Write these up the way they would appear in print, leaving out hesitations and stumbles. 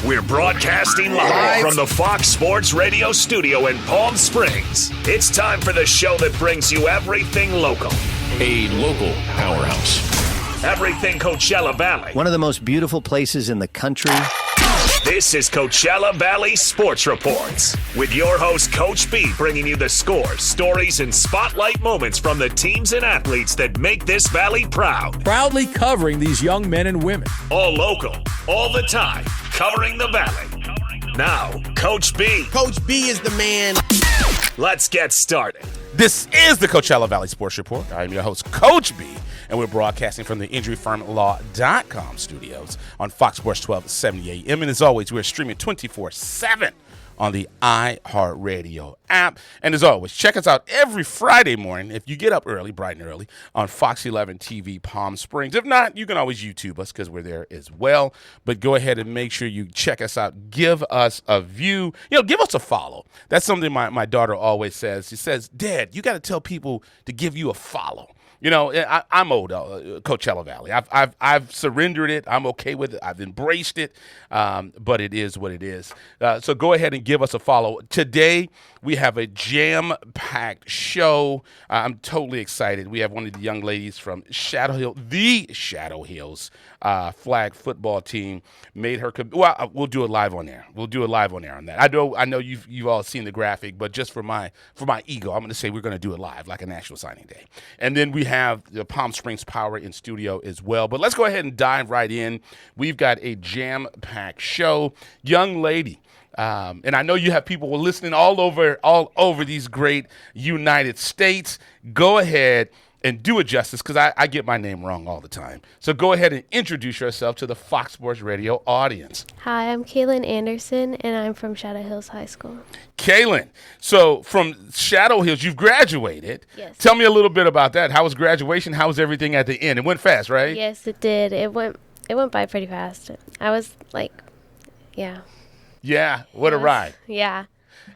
We're broadcasting live from the Fox Sports Radio studio in Palm Springs. It's time for the show that brings you everything local. A local powerhouse. Everything Coachella Valley. One of the most beautiful places in the country. This is Coachella Valley Sports Reports with your host, Coach B, bringing you the scores, stories, and spotlight moments from the teams and athletes that make this valley proud. Proudly covering these young men and women. All local, all the time, covering the valley. Now, Coach B. Coach B is the man. Let's get started. This is the Coachella Valley Sports Report. I'm your host, Coach B, and we're broadcasting from the InjuryFirmLaw.com studios on Fox Sports 1270 AM. And as always, we're streaming 24/7 on the iHeartRadio app. And as always, check us out every Friday morning if you get up early, bright and early, on Fox 11 TV Palm Springs. If not, you can always YouTube us because we're there as well. But go ahead and make sure you check us out. Give us a view. Give us a follow. That's something my daughter always says. She says, Dad, you got to tell people to give you a follow. I'm old, Coachella Valley. I've surrendered it. I'm okay with it. I've embraced it, but it is what it is. So go ahead and give us a follow. Today, we have a jam-packed show. I'm totally excited. We have one of the young ladies from Shadow Hills flag football team. Made her. We'll do it live on there. We'll do it live on there on that. I know you've all seen the graphic, but just for my ego, I'm going to say we're going to do it live, like a National Signing Day. And then we have the Palm Springs Power in studio as well. But let's go ahead and dive right in. We've got a jam-packed show. Young lady. And I know you have people listening all over these great United States. Go ahead and do it justice, because I get my name wrong all the time. So go ahead and introduce yourself to the Fox Sports Radio audience. Hi, I'm Kailyn Anderson, and I'm from Shadow Hills High School. Kailyn, so from Shadow Hills, you've graduated. Yes. Tell me a little bit about that. How was graduation? How was everything at the end? It went fast, right? Yes, it did. It went by pretty fast. I was like, yeah. Yeah, what a ride. Yeah.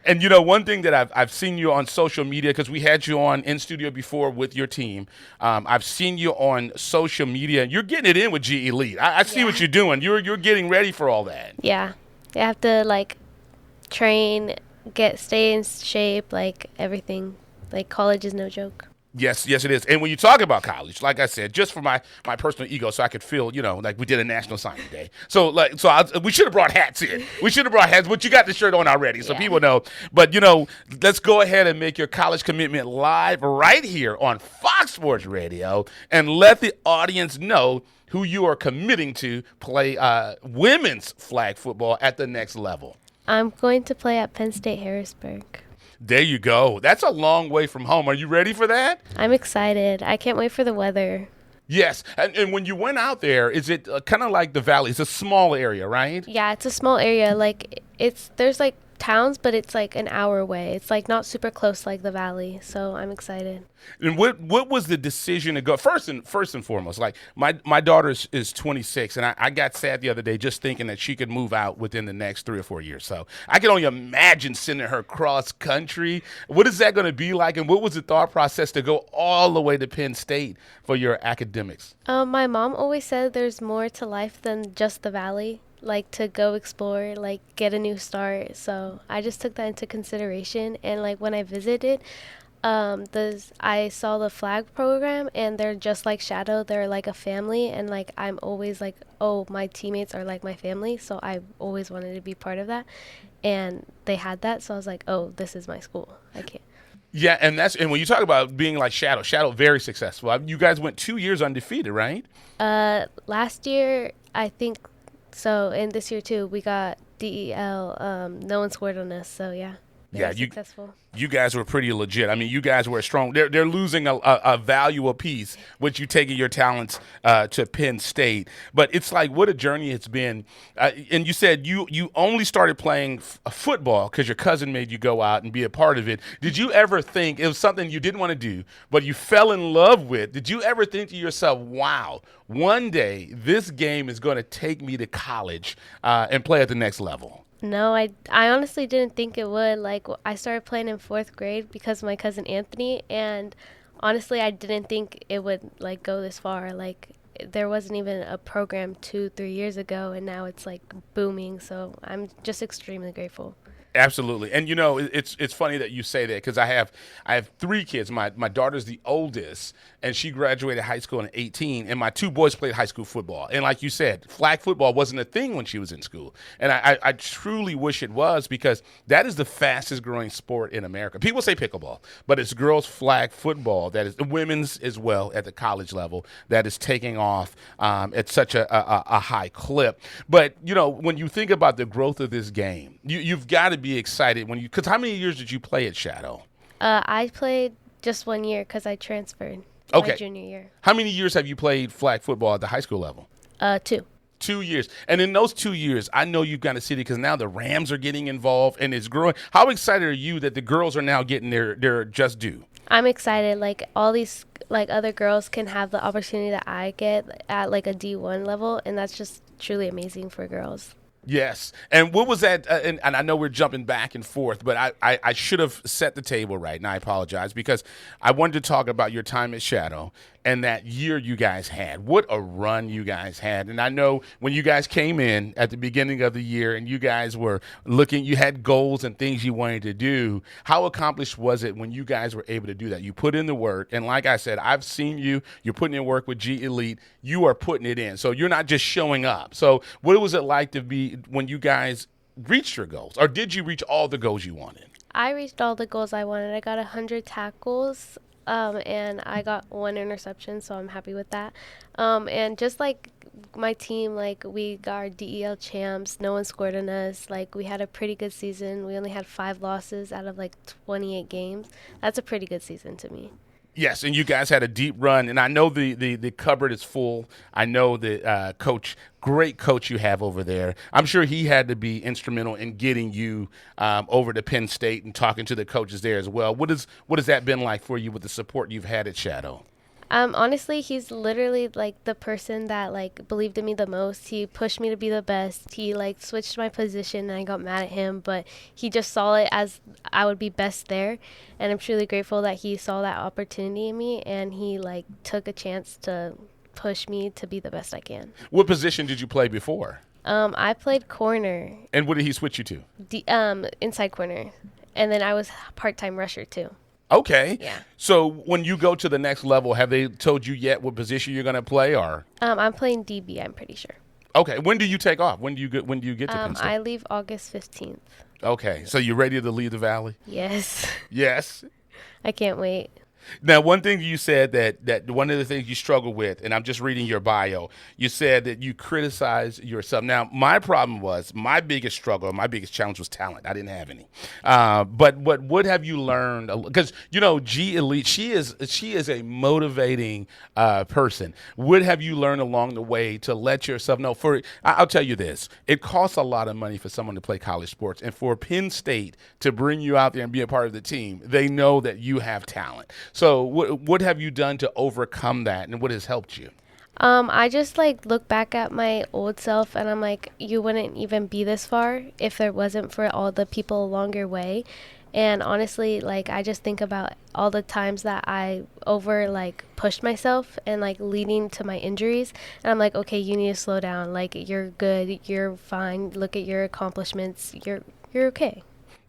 And, one thing that I've seen you on social media, because we had you on in studio before with your team. I've seen you on social media. You're getting it in with G Elite. I see what you're doing. You're getting ready for all that. Yeah. I have to, train, stay in shape, everything. Like, college is no joke. Yes, it is. And when you talk about college, like I said, just for my personal ego, so I could feel, like we did a National Signing Day. So we should have brought hats in. We should have brought hats, but you got the shirt on already, so people know. But, let's go ahead and make your college commitment live right here on Fox Sports Radio and let the audience know who you are committing to play women's flag football at the next level. I'm going to play at Penn State Harrisburg. There you go. That's a long way from home. Are you ready for that? I'm excited. I can't wait for the weather. Yes. And when you went out there, is it kind of like the valley? It's a small area, right? Yeah, it's a small area. There's towns, but it's an hour away. It's not super close like the valley. So I'm excited. And what was the decision to go first and foremost? Like my daughter is 26, and I got sad the other day just thinking that she could move out within the next 3 or 4 years. So I can only imagine sending her cross country. What is that going to be like? And what was the thought process to go all the way to Penn State for your academics? My mom always said there's more to life than just the valley. To go explore, get a new start. So I just took that into consideration. And when I visited, I saw the flag program, and they're just like Shadow. They're like a family, and I'm always my teammates are like my family. So I always wanted to be part of that, and they had that. So I was like, oh, this is my school. I can't. Yeah, and when you talk about being like Shadow very successful. You guys went 2 years undefeated, right? Last year I think. So, and this year, too, we got DEL. No one scored on us, so, yeah. Successful. You guys were pretty legit. I mean, you guys were strong. They're losing a valuable piece, which you taking your talents to Penn State. But it's what a journey it's been. And you said you only started playing football because your cousin made you go out and be a part of it. Did you ever think it was something you didn't want to do, but you fell in love with? Did you ever think to yourself, wow, one day this game is going to take me to college and play at the next level? No, I honestly didn't think it would. I started playing in 4th grade because of my cousin Anthony, and honestly, I didn't think it would, go this far. there wasn't even a program 2-3 years ago, and now it's like booming. So I'm just extremely grateful. Absolutely. And it's funny that you say that, because I have 3 kids. My daughter's the oldest, and she graduated high school in 18, and my 2 boys played high school football. And like you said, flag football wasn't a thing when she was in school. And I truly wish it was, because that is the fastest growing sport in America. People say pickleball, but it's girls flag football that is, women's as well at the college level, that is taking off at such a high clip. But when you think about the growth of this game, you've got to be excited because how many years did you play at Shadow? I played just 1 year because I transferred my junior year. How many years have you played flag football at the high school level? 2. 2 years. And in those 2 years, I know you've got to see it, because now the Rams are getting involved and it's growing. How excited are you that the girls are now getting their just due? I'm excited. Like, all these other girls can have the opportunity that I get at like a D1 level, and that's just truly amazing for girls. Yes. And what was that? And I know we're jumping back and forth, but I should have set the table right, and I apologize, because I wanted to talk about your time at Shadow and that year you guys had. What a run you guys had. And I know when you guys came in at the beginning of the year and you guys were looking, you had goals and things you wanted to do. How accomplished was it when you guys were able to do that? You put in the work. And like I said, I've seen you're putting in work with G Elite. You are putting it in. So you're not just showing up. So what was it like to be when you guys reached your goals? Or did you reach all the goals you wanted? I reached all the goals I wanted. I got 100 tackles. And I got 1 interception, so I'm happy with that. And just like my team, like, we got our DEL champs. No one scored on us. Like, we had a pretty good season. We only had 5 losses out of like 28 games. That's a pretty good season to me. Yes, and you guys had a deep run, and I know the cupboard is full. I know the great coach you have over there. I'm sure he had to be instrumental in getting you over to Penn State and talking to the coaches there as well. What has that been like for you with the support you've had at Shadow? Honestly, he's literally like the person that like believed in me the most. He pushed me to be the best. He like switched my position and I got mad at him, but he just saw it as I would be best there. And I'm truly grateful that he saw that opportunity in me, and he like took a chance to push me to be the best I can. What position did you play before? I played corner. And what did he switch you to? Inside corner. And then I was part-time rusher too. Okay. Yeah. So when you go to the next level, have they told you yet what position you're going to play, or? I'm playing DB, I'm pretty sure. Okay. When do you take off? When do you get to Penn State? I leave August 15th. Okay. So you're ready to leave the Valley? Yes. Yes. I can't wait. Now, one thing you said that one of the things you struggle with, and I'm just reading your bio, you said that you criticize yourself. Now, my problem was, my biggest struggle, my biggest challenge was talent. I didn't have any. But what have you learned? Because, G Elite, she is a motivating person. What have you learned along the way to let yourself know? I'll tell you this. It costs a lot of money for someone to play college sports. And for Penn State to bring you out there and be a part of the team, they know that you have talent. So what have you done to overcome that, and what has helped you? I just like look back at my old self, and I'm like, you wouldn't even be this far if there wasn't for all the people along your way. And honestly, like, I just think about all the times that I pushed myself and like leading to my injuries. And I'm like, okay, you need to slow down. Like, you're good. You're fine. Look at your accomplishments. You're okay.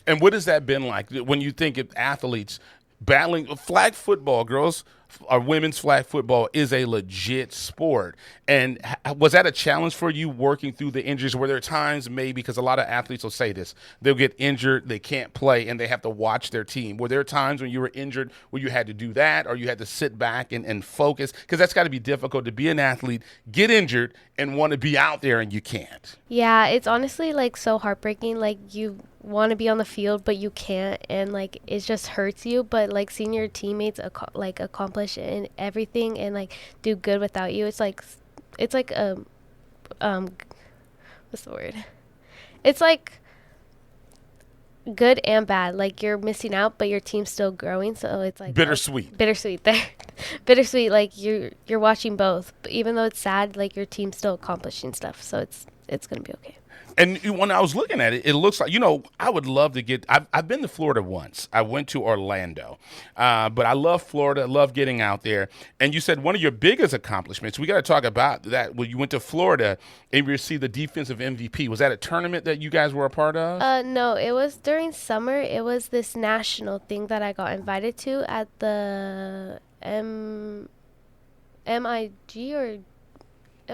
And what has that been like when you think of athletes battling flag football? Girls or women's flag football is a legit sport. And was that a challenge for you working through the injuries? Were there times maybe, because a lot of athletes will say this, they'll get injured, they can't play, and they have to watch their team. Were there times when you were injured where you had to do that, or you had to sit back and focus? Because that's got to be difficult to be an athlete, get injured, and want to be out there and you can't. Yeah, it's honestly like so heartbreaking. Like, you want to be on the field but you can't, and like it just hurts you. But like seeing your teammates accomplish in everything and like do good without you, it's like what's the word? It's like good and bad. Like, you're missing out, but your team's still growing. So it's like bittersweet. Bittersweet there. Bittersweet. Like, you're watching both, but even though it's sad, like your team's still accomplishing stuff. So it's it's going to be okay. And when I was looking at it, it looks like, I would love to get – I've been to Florida once. I went to Orlando. But I love Florida, love getting out there. And you said one of your biggest accomplishments, we got to talk about that, when you went to Florida and you received the defensive MVP. Was that a tournament that you guys were a part of? No, it was during summer. It was this national thing that I got invited to at the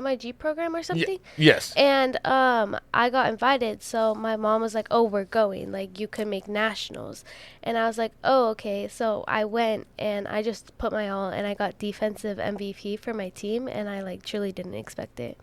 MIG program or something. Yes. And I got invited, so my mom was like, "Oh, we're going. Like, you can make nationals." And I was like, "Oh, okay." So I went and I just put my all, and I got defensive MVP for my team, and I truly didn't expect it.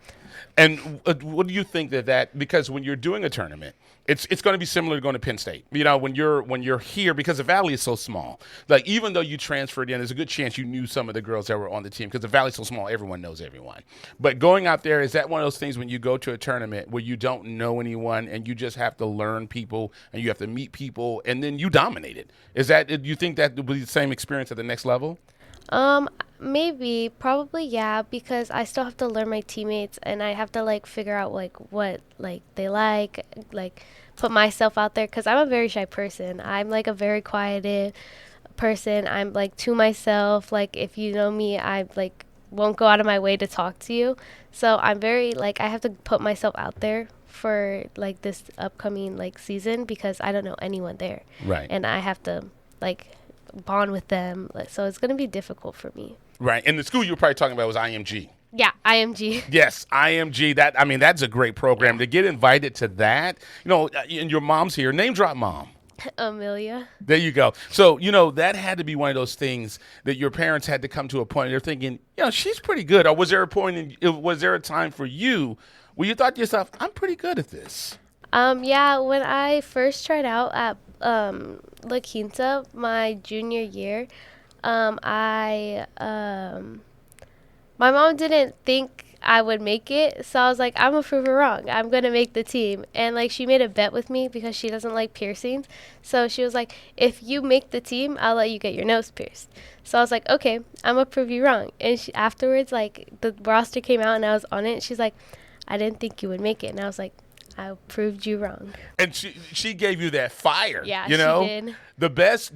And what do you think that because when you're doing a tournament, it's going to be similar to going to Penn State. When you're here, because the Valley is so small. Like, even though you transferred in, there's a good chance you knew some of the girls that were on the team, because the Valley's so small, everyone knows everyone. But going out there, is that one of those things when you go to a tournament where you don't know anyone and you just have to learn people and you have to meet people and then you dominate it? Do you think that would be the same experience at the next level? Maybe, probably, yeah, because I still have to learn my teammates, and I have to figure out what they like, put myself out there, because I'm a very shy person. I'm a very quieted person. I'm to myself. If you know me, I won't go out of my way to talk to you. So I'm very I have to put myself out there for this upcoming season, because I don't know anyone there. Right. And I have to bond with them, so it's going to be difficult for me. Right. And the school you were probably talking about was IMG. Yeah, IMG. Yes, IMG. That's a great program. To get invited to that, and your mom's here. Name drop mom. Amelia. There you go. So, that had to be one of those things that your parents had to come to a point. They're thinking, she's pretty good. Or was there a time for you where you thought to yourself, I'm pretty good at this? Yeah, when I first tried out at La Quinta my junior year, my mom didn't think I would make it, so I was like, I'm gonna prove her wrong. I'm gonna make the team. And she made a bet with me because she doesn't like piercings. So she was like, if you make the team, I'll let you get your nose pierced. So I was like, okay, I'm gonna prove you wrong. And afterwards, the roster came out and I was on it, and she's like, I didn't think you would make it. And I was like, I proved you wrong. And she gave you that fire. Yeah, she did. The best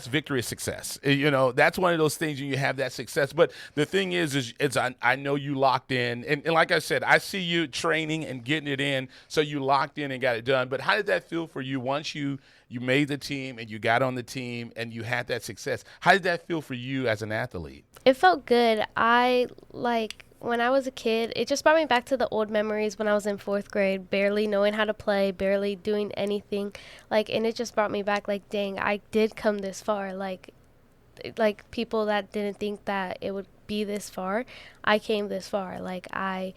victory is success. That's one of those things when you have that success. But the thing is I know you locked in. And like I said, I see you training and getting it in. So you locked in and got it done. But how did that feel for you once you made the team and you got on the team and you had that success? How did that feel for you as an athlete? It felt good. When I was a kid, it just brought me back to the old memories when I was in 4th grade, barely knowing how to play, barely doing anything. And it just brought me back, dang, I did come this far. People that didn't think that it would be this far, I came this far. I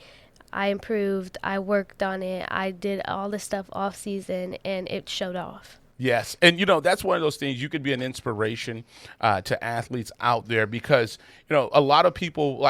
improved, I worked on it, I did all this stuff off season, and it showed off. Yes. And, that's one of those things. You could be an inspiration to athletes out there because, a lot of people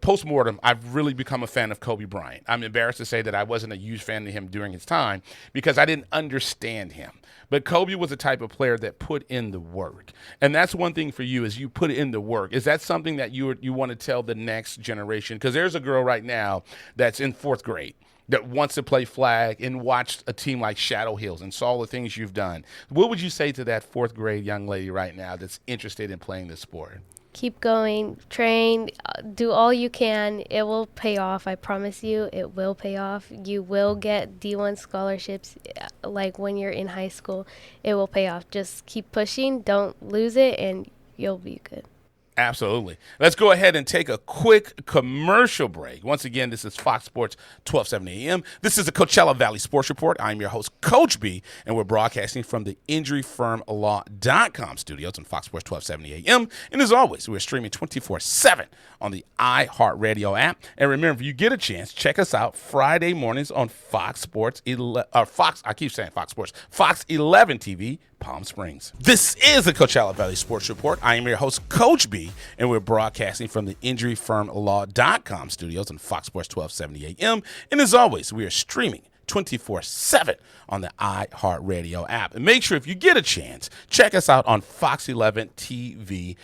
post-mortem, I've really become a fan of Kobe Bryant. I'm embarrassed to say that I wasn't a huge fan of him during his time because I didn't understand him. But Kobe was the type of player that put in the work. And that's one thing for you is you put in the work. Is that something that you want to tell the next generation? Because there's a girl right now that's in 4th grade that wants to play flag and watched a team like Shadow Hills and saw the things you've done. What would you say to that 4th grade young lady right now that's interested in playing this sport? Keep going, train, do all you can. It will pay off. I promise you, it will pay off. You will get D1 scholarships when you're in high school. It will pay off. Just keep pushing. Don't lose it, and you'll be good. Absolutely. Let's go ahead and take a quick commercial break. Once again, this is Fox Sports 1270 AM. This is the Coachella Valley Sports Report. I'm your host, Coach B, and we're broadcasting from the injuryfirmlaw.com studios on Fox Sports 1270 AM. And as always, we're streaming 24/7 on the iHeartRadio app. And remember, if you get a chance, check us out Friday mornings on Fox Sports, Fox 11 TV, Palm Springs. This is the Coachella Valley Sports Report. I am your host, Coach B, and we're broadcasting from the injuryfirmlaw.com studios on Fox Sports 1270 AM. And as always, we are streaming 24/7 on the iHeartRadio app. And make sure if you get a chance, check us out on Fox 11 TV,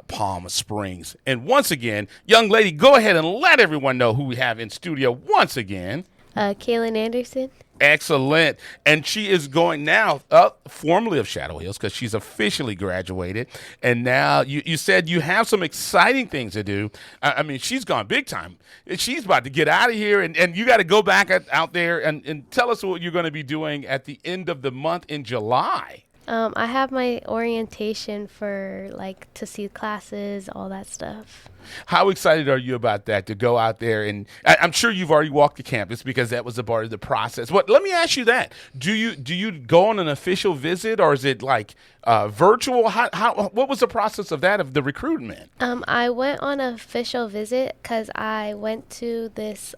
Palm Springs. And once again, young lady, go ahead and let everyone know who we have in studio once again. Kailyn Anderson. Excellent. And she is going now, formerly of Shadow Hills, because she's officially graduated. And now you said you have some exciting things to do. I mean, she's gone big time. She's about to get out of here, and you got to go back out there and tell us what you're going to be doing at the end of the month in July. I have my orientation for to see classes, all that stuff. How excited are you about that, to go out there? And I'm sure you've already walked the campus because that was a part of the process. Let me ask you that. Do you go on an official visit, or is it virtual? What was the process of that, of the recruitment? I went on an official visit because I went to this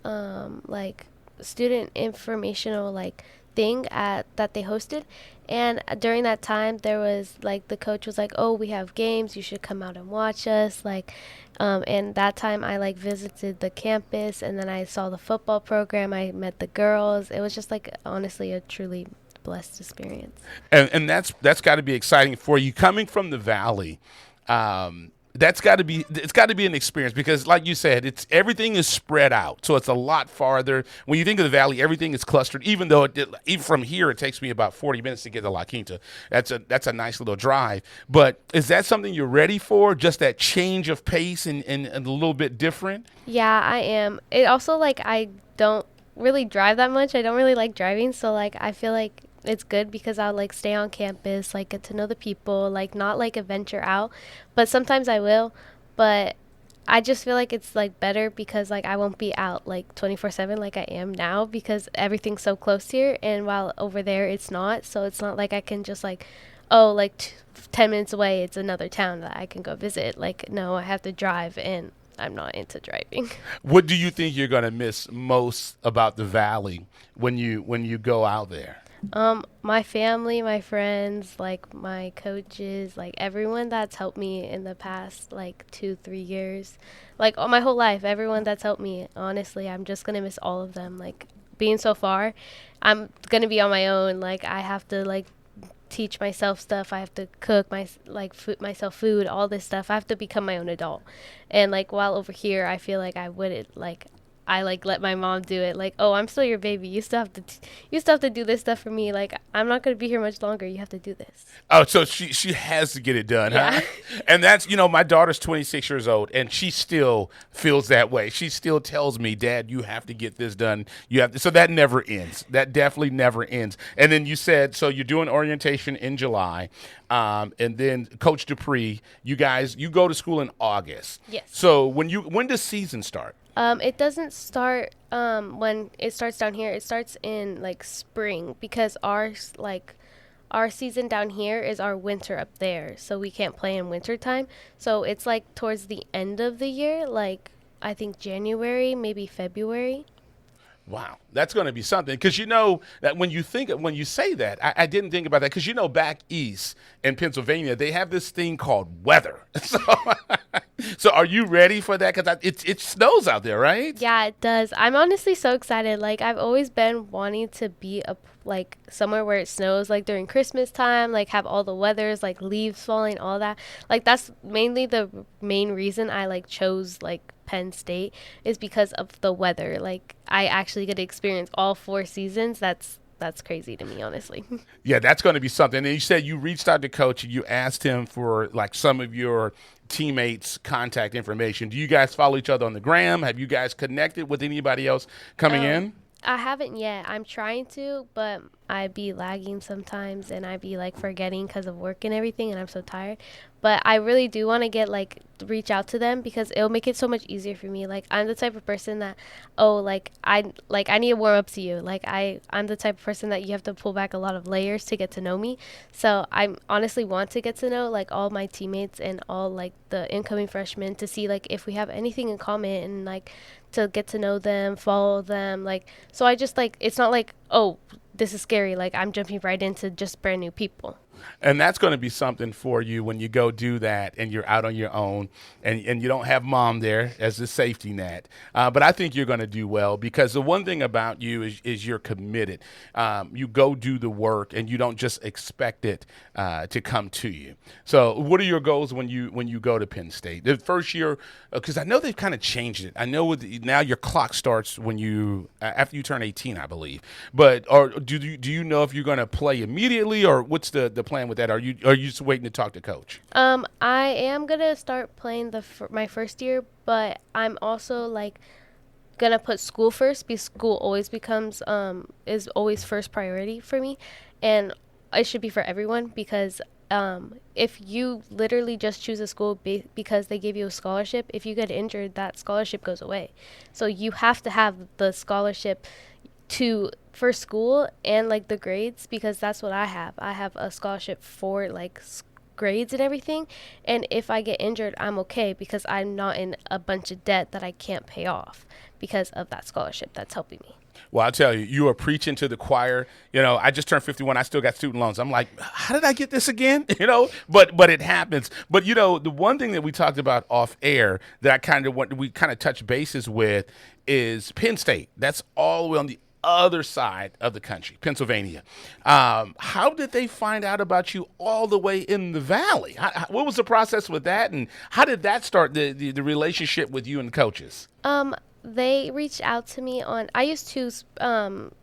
student informational thing that they hosted. And during that time, there was the coach was like, "Oh, we have games. You should come out and watch us." And that time I visited the campus, and then I saw the football program. I met the girls. It was just honestly a truly blessed experience. And that's got to be exciting for you coming from the Valley. It's got to be an experience because, like you said, everything is spread out, so it's a lot farther. When you think of the Valley, everything is clustered. Even though even from here, it takes me about 40 minutes to get to La Quinta. That's a nice little drive. But is that something you're ready for? Just that change of pace and a little bit different? Yeah, I am. It also I don't really drive that much. I don't really like driving, so I feel like it's good because I'll stay on campus, get to know the people, not a venture out, but sometimes I will. But I just feel it's better because I won't be out 24/7 like I am now because everything's so close here, and while over there it's not. So it's not I can just 10 minutes away it's another town that I can go visit. No, I have to drive, and I'm not into driving. What do you think you're going to miss most about the Valley when you go out there? My family, my friends, my coaches, everyone that's helped me in the past 2-3 years, all my whole life, everyone that's helped me. Honestly, I'm just gonna miss all of them. Being so far, I'm gonna be on my own. I have to teach myself stuff. I have to cook myself food, all this stuff. I have to become my own adult. And while over here, I feel I wouldn't I let my mom do it. Oh, I'm still your baby. You still have to do this stuff for me. I'm not gonna be here much longer. You have to do this. Oh, so she has to get it done, yeah. Huh? And that's my daughter's 26 years old, and she still feels that way. She still tells me, "Dad, you have to get this done. You have to." So that never ends. That definitely never ends. And then you said, so you're doing orientation in July, and then Coach Dupree, you go to school in August. Yes. So when does season start? It doesn't start when it starts down here. It starts in spring because our season down here is our winter up there, so we can't play in winter time. So it's towards the end of the year, I think January, maybe February. Wow, that's going to be something because that when you say that, I didn't think about that because back east in Pennsylvania they have this thing called weather. So are you ready for that? Because it snows out there, right? Yeah, it does. I'm honestly so excited. I've always been wanting to be somewhere where it snows, during Christmas time, have all the weathers, leaves falling, all that. That's mainly the main reason I chose Penn State is because of the weather. I actually get to experience all 4 seasons. That's crazy to me, honestly. Yeah, that's going to be something. And you said you reached out to Coach and you asked him for some of your teammates' contact information. Do you guys follow each other on the gram? Have you guys connected with anybody else coming in? I haven't yet. I'm trying to, but I be lagging sometimes, and I be forgetting because of work and everything, and I'm so tired. But I really do want to reach out to them because it'll make it so much easier for me. I'm the type of person that, I need to warm up to you. I'm the type of person that you have to pull back a lot of layers to get to know me. So I honestly want to get to know all my teammates and all the incoming freshmen to see if we have anything in common and to get to know them, follow them. So I just it's not oh, this is scary. I'm jumping right into just brand new people. And that's going to be something for you when you go do that and you're out on your own and you don't have mom there as a safety net. But I think you're going to do well because the one thing about you is you're committed. You go do the work and you don't just expect it to come to you. So what are your goals when you go to Penn State? The first year, because I know they've kind of changed it. I know now your clock starts when after you turn 18, I believe. But do you know if you're going to play immediately or what's the plan with that? Are you just waiting to talk to coach? I am gonna start playing my first year, but I'm also like gonna put school first because school always becomes is always first priority for me, and it should be for everyone because if you literally just choose a school because they give you a scholarship, if you get injured, that scholarship goes away. So you have to have the scholarship for school and like the grades because that's what I have. I have a scholarship for like grades and everything, and if I get injured, I'm okay because I'm not in a bunch of debt that I can't pay off because of that scholarship that's helping me. Well, I'll tell you, you are preaching to the choir. You know, I just turned 51. I still got student loans. I'm like, how did I get this again? You know, but it happens. But, you know, the one thing that we talked about off air that we kind of touched bases with is Penn State. That's all the way on the other side of the country, Pennsylvania. How did they find out about you all the way in the Valley? What was the process with that, and how did that start the relationship with you and the coaches? They reached out to me I used to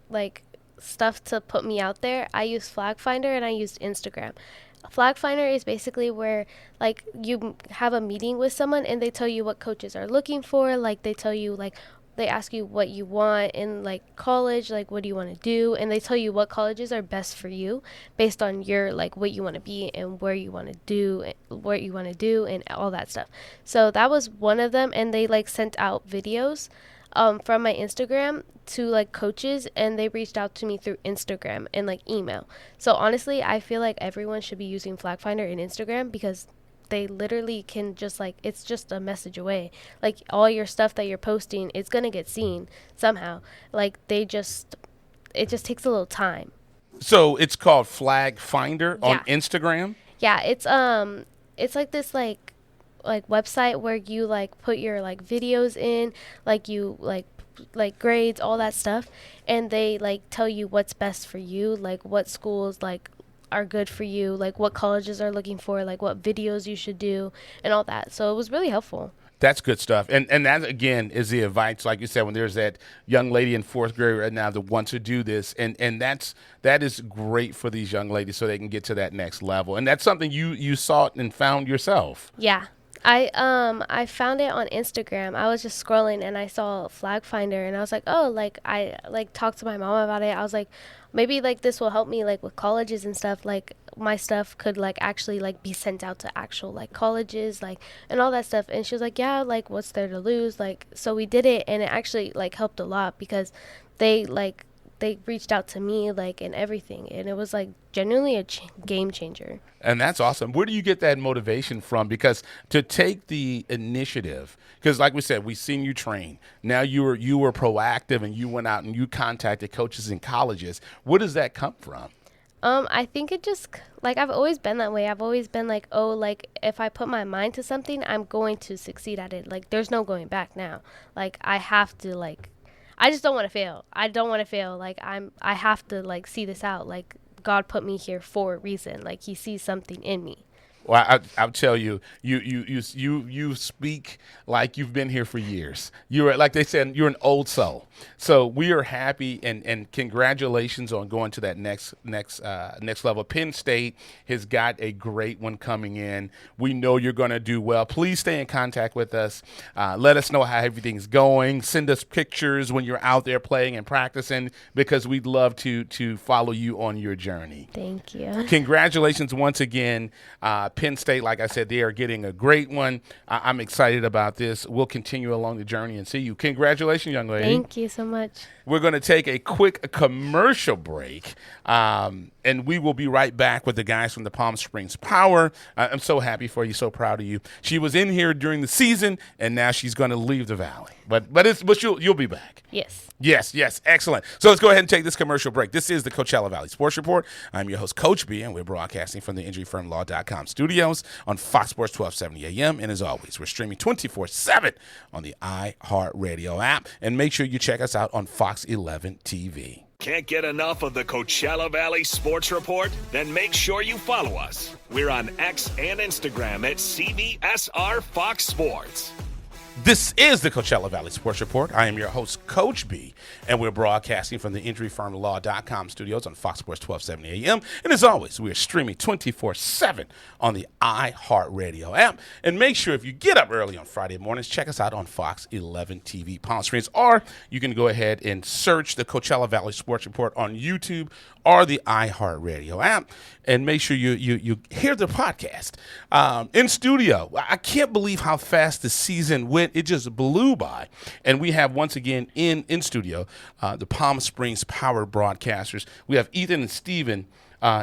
like stuff to put me out there. I used Flag Finder and I used Instagram. Flag Finder is basically where like you have a meeting with someone and they tell you what coaches are looking for. Like they tell you like they ask you what you want in like college, like what do you want to do, and they tell you what colleges are best for you based on your like what you want to be and where you want to do and all that stuff. So that was one of them, and they like sent out videos from my Instagram to like coaches, and they reached out to me through Instagram and like email. So honestly, I feel like everyone should be using Flag Finder and Instagram because they literally can just like it's just a message away. Like all your stuff that you're posting, it's gonna get seen somehow. Like it just takes a little time. So it's called Flag Finder on Instagram? Yeah, it's like this like website where you like put your like videos in, like you like grades, all that stuff, and they like tell you what's best for you, like what schools like are good for you, like what colleges are looking for, like what videos you should do and all that. So it was really helpful. That's good stuff. And that, again, is the advice, like you said, when there's that young lady in fourth grade right now that wants to do this. And that is great for these young ladies so they can get to that next level. And that's something you sought and found yourself. Yeah. I found it on Instagram. I was just scrolling and I saw Flag Finder and I was like, oh, like I like talked to my mom about it. I was like, maybe like this will help me like with colleges and stuff. Like my stuff could like actually like be sent out to actual like colleges like and all that stuff. And she was like, yeah, like what's there to lose? Like so we did it, and it actually like helped a lot because they reached out to me like and everything, and it was like genuinely a game changer. And that's awesome. Where do you get that motivation from? Because to take the initiative, because like we said, we've seen you train. Now you were proactive and you went out and you contacted coaches in colleges. Where does that come from? I think it just like I've always been that way. I've always been like, oh, like if I put my mind to something, I'm going to succeed at it. Like there's no going back now. Like I have to like I just don't want to fail. I don't want to fail. Like I have to like see this out. Like God put me here for a reason. Like he sees something in me. Well, I'll tell you, you speak like you've been here for years. You're, like they said, you're an old soul. So we are happy and congratulations on going to that next level. Penn State has got a great one coming in. We know you're going to do well. Please stay in contact with us. Let us know how everything's going. Send us pictures when you're out there playing and practicing because we'd love to follow you on your journey. Thank you. Congratulations once again. Penn State, like I said, they are getting a great one. I'm excited about this. We'll continue along the journey and see you. Congratulations, young lady. Thank you so much. We're going to take a quick commercial break, and we will be right back with the guys from the Palm Springs Power. I'm so happy for you, so proud of you. She was in here during the season, and now she's going to leave the Valley. But you'll be back. Yes. Yes, excellent. So let's go ahead and take this commercial break. This is the Coachella Valley Sports Report. I'm your host, Coach B, and we're broadcasting from the InjuryFirmLaw.com studios on Fox Sports 1270 AM. And as always, we're streaming 24/7 on the iHeartRadio app. And make sure you check us out on Fox 11 TV. Can't get enough of the Coachella Valley Sports Report? Then make sure you follow us. We're on X and Instagram at CVSR Fox Sports. This is the Coachella Valley Sports Report. I am your host, Coach B, and we're broadcasting from the InjuryFirmLaw.com studios on Fox Sports 1270 AM. And as always, we are streaming 24/7 on the iHeartRadio app. And make sure if you get up early on Friday mornings, check us out on Fox 11 TV Palm Springs, or you can go ahead and search the Coachella Valley Sports Report on YouTube or the iHeartRadio app, and make sure you hear the podcast. In studio, I can't believe how fast the season went. It just blew by. And we have, once again, in studio, the Palm Springs Power broadcasters. We have Ethan and Steven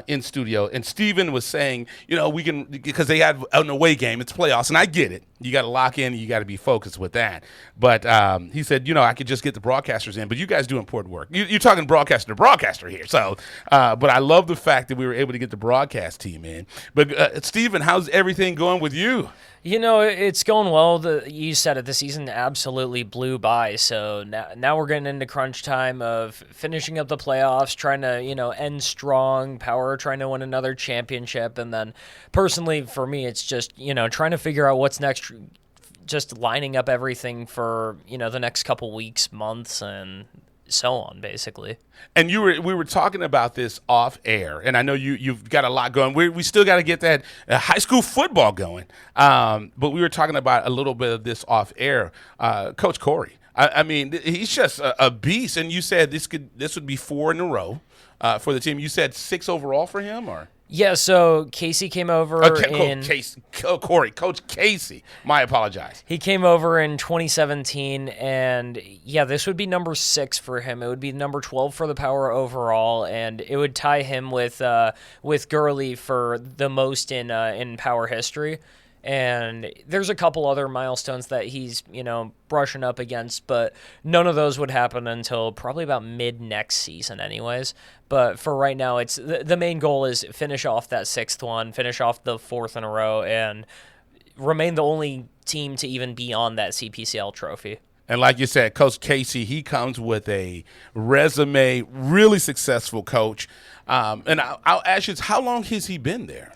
in studio. And Steven was saying, we can, because they had an away game, it's playoffs, and I get it. You got to lock in, you got to be focused with that. But he said, I could just get the broadcasters in, but you guys do important work. You're talking broadcaster to broadcaster here. So, but I love the fact that we were able to get the broadcast team in. But Steven, how's everything going with you? It's going well. You said it, the season absolutely blew by. So now we're getting into crunch time of finishing up the playoffs, trying to, end strong, Power trying to win another championship. And then personally for me, it's just, trying to figure out what's next, just lining up everything for, the next couple weeks, months, and so on, basically. And we were talking about this off air, and I know you've got a lot going. We still got to get that high school football going, but we were talking about a little bit of this off air. Coach Corey, I mean, he's just a beast. And you said this would be 4 in a row for the team. You said 6 overall for him, or? Yeah, so Casey came over Coach Casey. My apologize. He came over in 2017, and this would be number 6 for him. It would be number 12 for the Power overall, and it would tie him with Gurley for the most in Power history. And there's a couple other milestones that he's, brushing up against, but none of those would happen until probably about mid-next season anyways. But for right now, it's the main goal is finish off that 6th one, finish off the 4th in a row, and remain the only team to even be on that CPCL trophy. And like you said, Coach Casey, he comes with a resume, really successful coach. And I'll ask you, how long has he been there?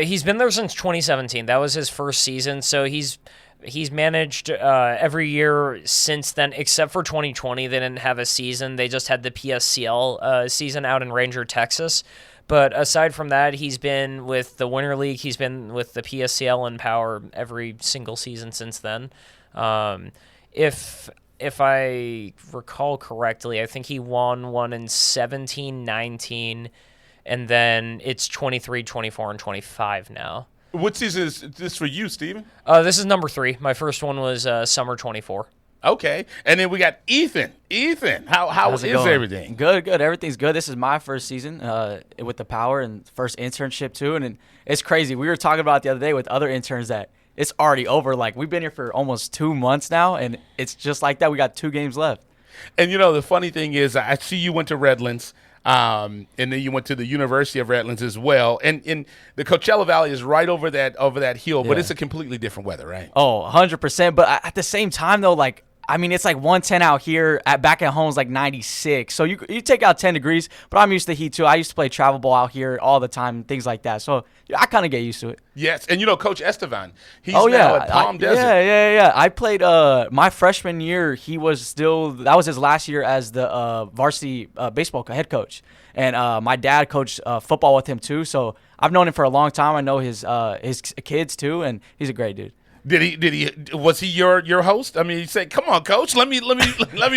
He's been there since 2017. That was his first season, so he's managed every year since then, except for 2020. They didn't have a season. They just had the PSCL season out in Ranger, Texas. But aside from that, he's been with the Winter League. He's been with the PSCL and Power every single season since then. If I recall correctly, I think he won one in 17, 19, and then it's 23, 24, and 25 now. What season is this for you, Steven? This is number 3. My first one was summer 24. Okay. And then we got Ethan. Ethan, how is everything? Good. Everything's good. This is my first season with the Power and first internship too. And it's crazy. We were talking about it the other day with other interns that it's already over. Like, we've been here for almost 2 months now, and it's just like that. We got 2 games left. And, the funny thing is, I see you went to Redlands. And then you went to the University of Redlands as well. And the Coachella Valley is right over that hill, but it's a completely different weather, right? Oh, 100%. But at the same time, though, it's like 110 out here. Back at home is like 96. So you take out 10 degrees, but I'm used to heat too. I used to play travel ball out here all the time, things like that. So I kind of get used to it. Yes, and Coach Estevan, he's now at Palm Desert. Yeah. I played my freshman year. That was his last year as the varsity baseball head coach. And my dad coached football with him too. So I've known him for a long time. I know his kids too, and he's a great dude. Was he your host? I mean, he said, "Come on, coach, let me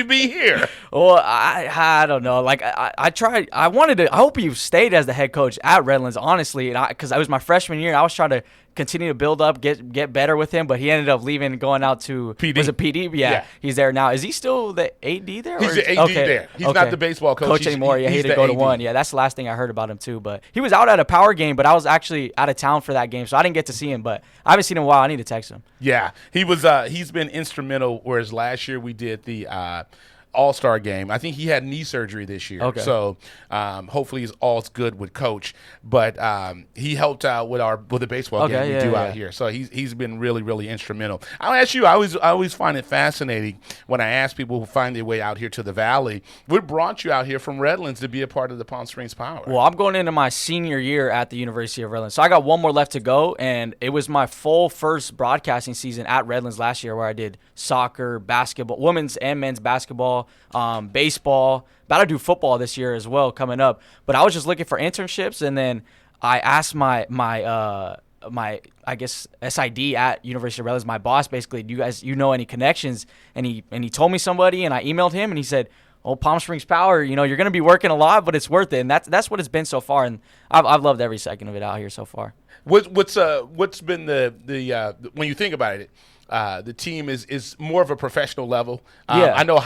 be here." Well, I don't know. Like I tried. I hope he stayed as the head coach at Redlands, honestly, because I was my freshman year. And I was trying to continue to build up, get better with him, but he ended up leaving, going out to PD. Was it PD? Yeah, he's there now. Is he still the AD there? He's the AD there. He's not the baseball coach anymore. Yeah, he had to go to one. Yeah, that's the last thing I heard about him too. But he was out at a power game, but I was actually out of town for that game, so I didn't get to see him. But I haven't seen him in a while. I need to text him. Yeah, he was. He's been instrumental. Whereas last year we did the All-Star game. I think he had knee surgery this year. Okay. So hopefully all's good with Coach. But he helped out with the baseball game we do out here. So he's been really, really instrumental. I'll ask you, I always find it fascinating when I ask people who find their way out here to the Valley, what brought you out here from Redlands to be a part of the Palm Springs Power? Well, I'm going into my senior year at the University of Redlands. So I got one more left to go, and it was my full first broadcasting season at Redlands last year where I did soccer, basketball, women's and men's basketball, baseball. About to do football this year as well coming up. But I was just looking for internships, and then I asked my I guess SID at University of Redlands, my boss, basically, do you know any connections? And he told me somebody, and I emailed him, and he said, "Oh, Palm Springs Power, you're going to be working a lot, but it's worth it." And that's what it's been so far, and I've loved every second of it out here so far. What's been the when you think about it? The team is more of a professional level. I know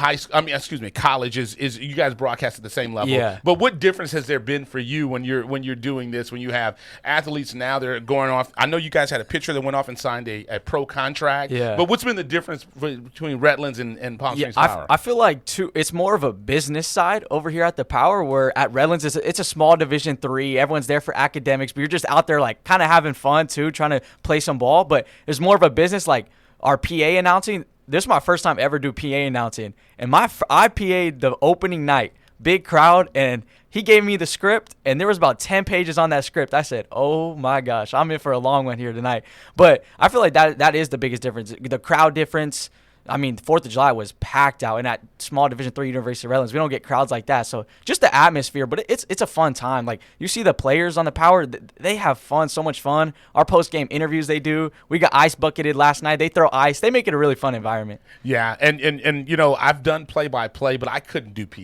college is you guys broadcast at the same level. Yeah. But what difference has there been for you when you're doing this? When you have athletes now, they're going off. I know you guys had a pitcher that went off and signed a pro contract. Yeah. But what's been the difference between Redlands and Palm Springs Power? I feel like it's more of a business side over here at the Power, where at Redlands it's a small Division III. Everyone's there for academics, but you're just out there like kind of having fun too, trying to play some ball. But it's more of a business, like our PA announcing. This is my first time ever do PA announcing, and I PA'd the opening night, big crowd, and he gave me the script, and there was about 10 pages on that script. I said, "Oh my gosh, I'm in for a long one here tonight." But I feel like that is the biggest difference, the crowd difference. I mean, 4th of July was packed out, and at small Division III University of Redlands, we don't get crowds like that. So just the atmosphere, but it's a fun time. Like, you see the players on the Power, they have fun, so much fun. Our post-game interviews they do. We got ice bucketed last night. They throw ice. They make it a really fun environment. Yeah, and I've done play-by-play, but I couldn't do PA.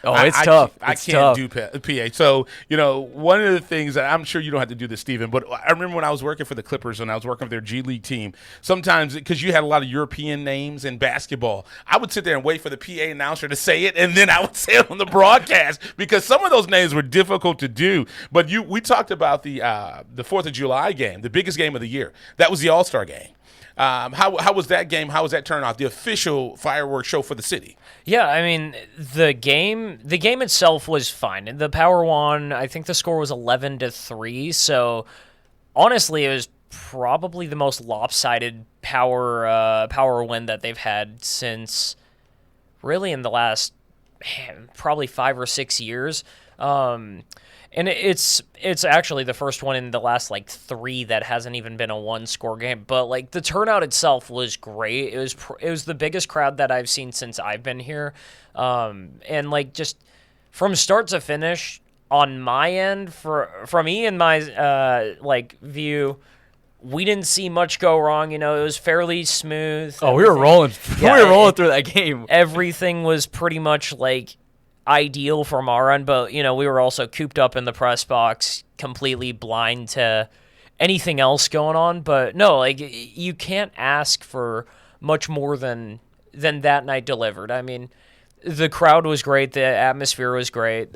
Oh, it's tough. I can't do PA. So, one of the things that I'm sure you don't have to do this, Steven, but I remember when I was working for the Clippers and I was working with their G League team, sometimes because you had a lot of European names in basketball, I would sit there and wait for the PA announcer to say it, and then I would say it on the broadcast because some of those names were difficult to do. But we talked about the 4th of July game, the biggest game of the year. That was the All-Star game. How was that game? How was that turnout? The official fireworks show for the city. Yeah, I mean, the game itself was fine. The Power won. I think the score was 11-3. So honestly, it was probably the most lopsided Power win that they've had since really in the last probably 5 or 6 years. And it's actually the first one in the last 3 that hasn't even been a 1-score game. But the turnout itself was great. It was the biggest crowd that I've seen since I've been here. And just from start to finish on my end, from me and my view, we didn't see much go wrong. It was fairly smooth. Oh, we were rolling. We were rolling through that game. Everything was pretty much ideal from our end, but we were also cooped up in the press box, completely blind to anything else going on. But no, you can't ask for much more than that night delivered. I mean, the crowd was great, the atmosphere was great.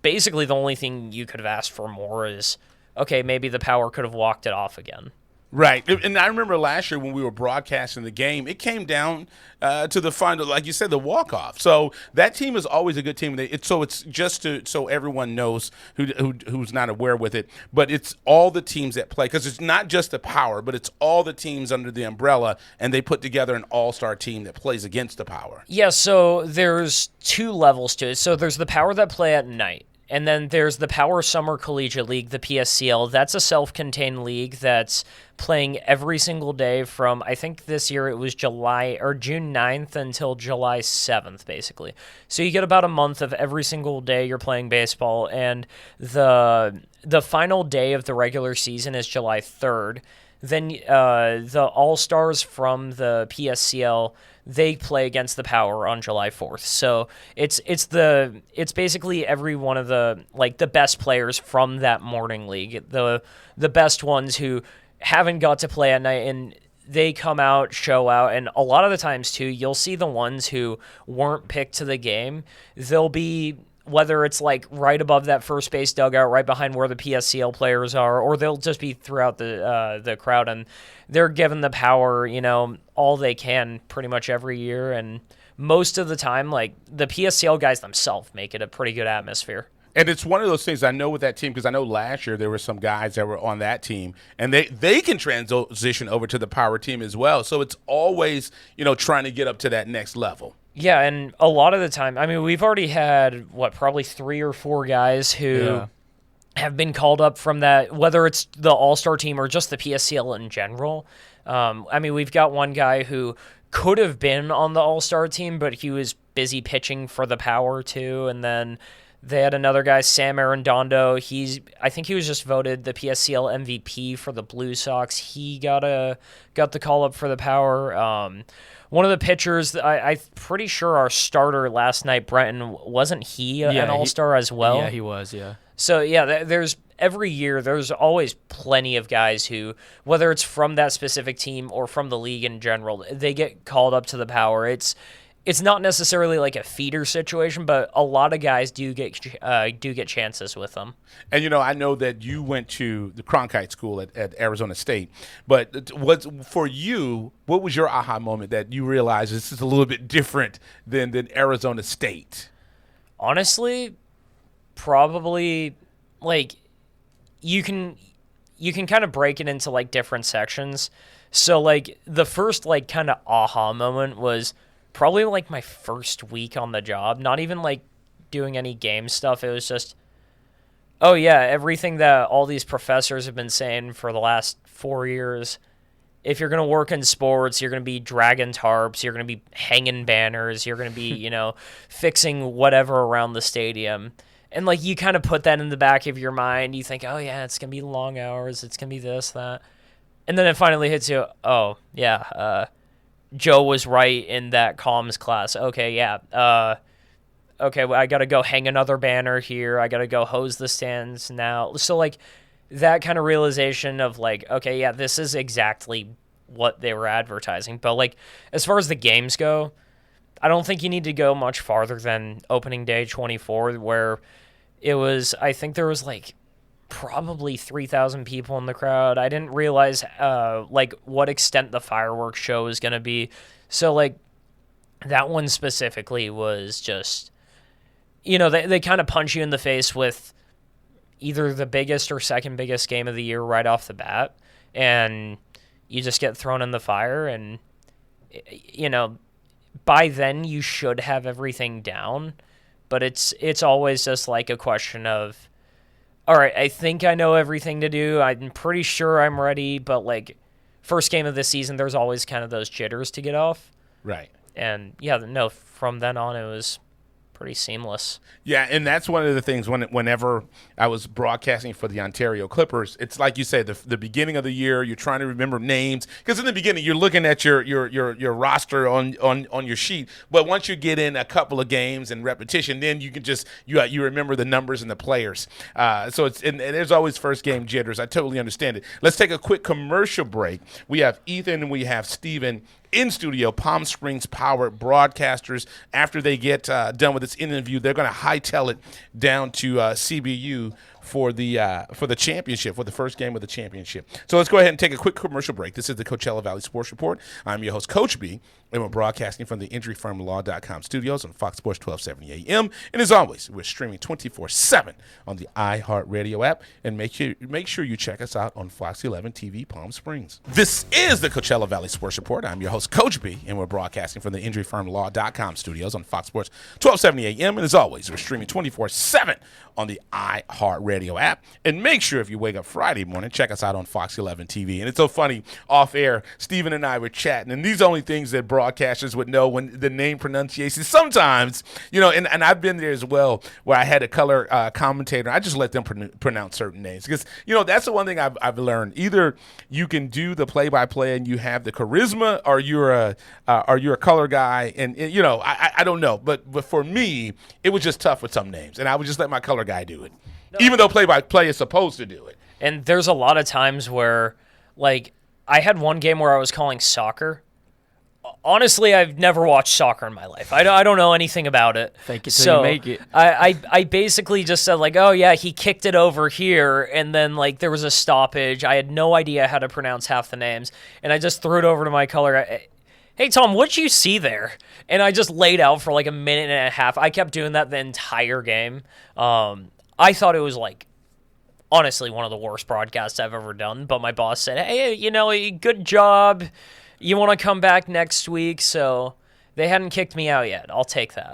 Basically, the only thing you could have asked for more is, okay, maybe the Power could have walked it off again. Right. And I remember last year when we were broadcasting the game, it came down to the final, like you said, the walk-off. So that team is always a good team. So it's just so everyone knows who's not aware with it, but it's all the teams that play, because it's not just the Power, but it's all the teams under the umbrella, and they put together an all-star team that plays against the Power. Yeah, so there's 2 levels to it. So there's the Power that play at night. And then there's the Power Summer Collegiate League, the PSCL. That's a self-contained league that's playing every single day from, I think this year it was June 9th until July 7th, basically. So you get about a month of every single day you're playing baseball, and the final day of the regular season is July 3rd. then the All-Stars from the PSCL, they play against the Power on July 4th. So it's basically every one of the best players from that morning league, the best ones who haven't got to play at night, and they come out, show out, and a lot of the times too, you'll see the ones who weren't picked to the game. They'll be, whether it's right above that first base dugout, right behind where the PSCL players are, or they'll just be throughout the crowd, and they're giving the Power, all they can pretty much every year. And most of the time, the PSCL guys themselves make it a pretty good atmosphere. And it's one of those things I know with that team, because I know last year there were some guys that were on that team, and they can transition over to the Power team as well. So it's always, trying to get up to that next level. Yeah, and a lot of the time, we've already had, probably 3 or 4 guys who have been called up from that, whether it's the All-Star team or just the PSCL in general. We've got one guy who could have been on the All-Star team, but he was busy pitching for the Power too, and then they had another guy, Sam Arredondo. I think he was just voted the PSCL MVP for the Blue Sox. He got the call up for the Power. One of the pitchers, I'm pretty sure our starter last night, Brenton, wasn't he an All-Star as well? Yeah, he was, yeah. So, there's every year, there's always plenty of guys who, whether it's from that specific team or from the league in general, they get called up to the Power. It's not necessarily like a feeder situation, but a lot of guys do get chances with them. And, I know that you went to the Cronkite School at Arizona State, but for you, what was your aha moment that you realized this is a little bit different than Arizona State? Honestly, probably, you can kind of break it into, different sections. So, the first, kind of aha moment was probably my first week on the job, not even doing any game stuff. It was just, oh yeah, everything that all these professors have been saying for the last 4 years. If you're going to work in sports, you're going to be dragging tarps, you're going to be hanging banners, you're going to be, fixing whatever around the stadium. And you kind of put that in the back of your mind. You think, oh yeah, it's going to be long hours, it's going to be this, that. And then it finally hits you, oh yeah, Joe was right in that comms class. Okay, yeah. Okay, well, I got to go hang another banner here. I got to go hose the stands now. So, that kind of realization of, okay, yeah, this is exactly what they were advertising. But, as far as the games go, I don't think you need to go much farther than opening day 24, where it was, I think there was, probably 3,000 people in the crowd. I didn't realize what extent the fireworks show was going to be. So that one specifically was just, they kind of punch you in the face with either the biggest or second biggest game of the year right off the bat, and you just get thrown in the fire. And by then you should have everything down, but it's always just a question of, all right, I think I know everything to do. I'm pretty sure I'm ready, but first game of the season, there's always kind of those jitters to get off. Right. And no, from then on, it was pretty seamless. Yeah, and that's one of the things whenever I was broadcasting for the Ontario Clippers, it's like you said, the beginning of the year, you're trying to remember names, because in the beginning you're looking at your roster on your sheet, but once you get in a couple of games and repetition, then you can just you remember the numbers and the players. So it's and there's always first game jitters. I totally understand it. Let's take a quick commercial break. We have Ethan and we have Steven in studio, Palm Springs Power broadcasters. After they get done with this interview, they're going to hightail it down to CBU for the championship, for the first game of the championship. So let's go ahead and take a quick commercial break. This is the Coachella Valley Sports Report. I'm your host, Coach B, and we're broadcasting from the injuryfirmlaw.com studios on Fox Sports 1270 AM. And as always, we're streaming 24/7 on the iHeartRadio app. And make sure you check us out on Fox 11 TV Palm Springs. This is the Coachella Valley Sports Report. I'm your host, Coach B, and we're broadcasting from the injuryfirmlaw.com studios on Fox Sports 1270 AM. And as always, we're streaming 24/7 on the iHeartRadio Radio app. And make sure if you wake up Friday morning, check us out on Fox 11 TV. And it's so funny, off air, Steven and I were chatting, and these are only things that broadcasters would know when the name pronunciation. Sometimes, and I've been there as well, where I had a color commentator. I just let them pronounce certain names because, that's the one thing I've learned. Either you can do the play-by-play and you have the charisma, or you're a color guy. And I don't know. But for me, it was just tough with some names, and I would just let my color guy do it, even though play-by-play is supposed to do it. And there's a lot of times where, like, I had one game where I was calling soccer. Honestly, I've never watched soccer in my life. I don't know anything about it. Fake it till you make it. I basically just said, like, oh, yeah, he kicked it over here, and then, like, there was a stoppage. I had no idea how to pronounce half the names, and I just threw it over to my color guy. Hey, Tom, what'd you see there? And I just laid out for, like, a minute and a half. I kept doing that the entire game. I thought it was, like, honestly one of the worst broadcasts I've ever done, but my boss said, hey, good job. You want to come back next week? So they hadn't kicked me out yet. I'll take that.